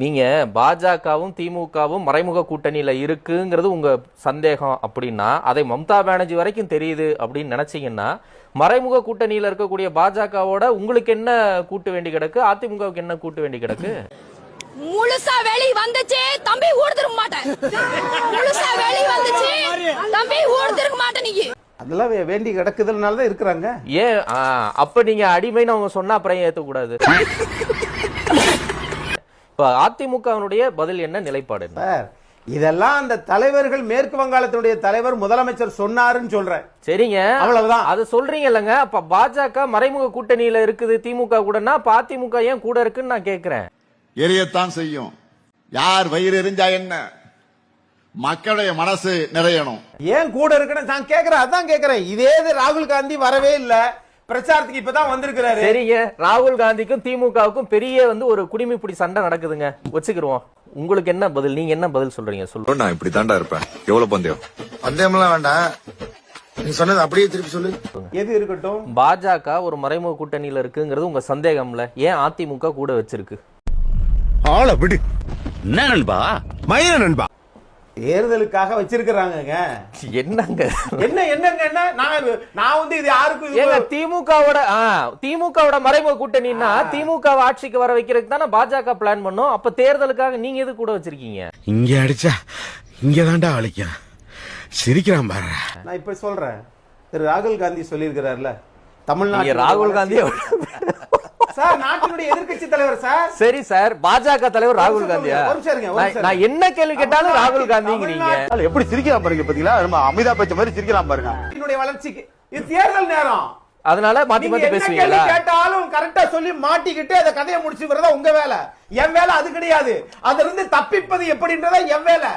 நீங்க பாஜகவும் திமுகவும் மறைமுக கூட்டணியில இருக்குங்கிறது உங்க சந்தேகம் அப்படின்னா, அதை மம்தா பானர்ஜி வரைக்கும் தெரியுது அப்படின்னு நினைச்சீங்கன்னா, மறைமுக கூட்டணியில இருக்கக்கூடிய பாஜகவோட உங்களுக்கு என்ன கூட்டு வேண்டி கிடக்கு, அதிமுகவுக்கு என்ன கூட்டு வேண்டி கிடக்கு? முழுசா வெளி வந்துச்சு தம்பி ஊர்திருக்க மாட்டேன். முழுசா வெளி வந்துச்சு தம்பி ஊர்திருக்க மாட்டேன். நீங்க அதெல்லாம் வேண்டி கிடக்குதுனால தான் இருக்கிறாங்க. ஏன் அப்ப நீங்க அடிமைன்னு அவங்க சொன்னா அப்புறம் ஏத்த கூடாது? இப்ப அதிமுகவினுடைய பதில் என்ன, நிலைப்பாடு என்ன? இதெல்லாம் அந்த தலைவர்கள், மேற்கு வங்காளத்தினுடைய தலைவர் முதலமைச்சர் சொன்னாருன்னு சொல்றேன். சரிங்க, அவ்வளவுதான். அது சொல்றீங்க இல்லங்க. அப்ப பாஜக மறைமுக கூட்டணியில இருக்குது திமுக கூடனா, அதிமுக ஏன் கூட இருக்குன்னு நான் கேக்குறேன். எரியத்தான் செய்யும். யார் வயிறு எரிஞ்சா என்ன, மக்களுடைய மனசு நிறையணும். ஏன் கூட இருக்குன்னு நான் கேக்குறேன். அதான் கேக்குறேன். இதே ராகுல் காந்தி வரவே இல்ல, பிரச்சாரத்துக்கு இப்பதான் வந்திருக்கிறாரு. சரிங்க, ராகுல் காந்திக்கும் திமுகவுக்கும் பெரிய ஒரு குடிமைப்பிடி சண்டை நடக்குதுங்க, வச்சுக்கிருவோம். உங்களுக்கு என்ன பதில், நீங்க என்ன பதில் சொல்றீங்க? சொல்லுங்க. நான் இப்படி தாண்டா இருப்பேன். எவ்வளவு பந்தயம்? பந்தயம்லாம் வேண்டாம், நீ சொன்னது அப்படியே திருப்பி சொல்லு. எது இருக்கட்டும், பாஜக ஒரு மறைமுக கூட்டணியில இருக்குங்கிறது உங்க சந்தேகம்ல, ஏன் அதிமுக கூட வச்சிருக்கு? ஆள விடு. என்ன நண்பா, மயிர நண்பா, தேர்தலுக்காக வச்சிருக்கிறாங்க. என்னங்க என்ன நான் இது யாருக்கும் திமுகவோட மறைமுக கூட்டணின்னா திமுக ஆட்சிக்கு வர வைக்கிறதுக்கு தானே பாஜக பிளான் பண்ணும். அப்ப தேர்தலுக்காக நீங்க எது கூட வச்சிருக்கீங்க? இங்க அடிச்சா இங்க தாண்டா அழிக்கும். சிரிக்கிறான் பாரு. நான் இப்ப சொல்றேன், திரு ராகுல் காந்தி சொல்லியிருக்கிறார்ல, தமிழ்நாடு ராகுல் காந்தி சார் நாட்டினுடைய எதிர்க்கட்சி தலைவர் சார். சரி சார், பாஜக தலைவர் ராகுல் காந்தியா? நான் என்ன கேள்வி கேட்டாலும் ராகுல் காந்திங்கிறீங்க. எப்படி சிரிக்கலாம் பாருங்க, பாத்தீங்களா? நம்ம அமிதாப் பச்சன் மாதிரி சிரிக்கலாம் பாருங்க. என்னுடைய வளர்ச்சிக்கு இது தேர்தல் நேரம், அதனால மாத்தி மாத்தி பேசுவீங்களா? கேட்டாலும் கரெக்டா சொல்லி மாட்டிக்கிட்டு அந்த கதையை முடிச்சு வரதா உங்க வேலை. என் வேலை அது கிடையாது. அதுல இருந்து தப்பிப்பது எப்படின்றதா என் வேலை.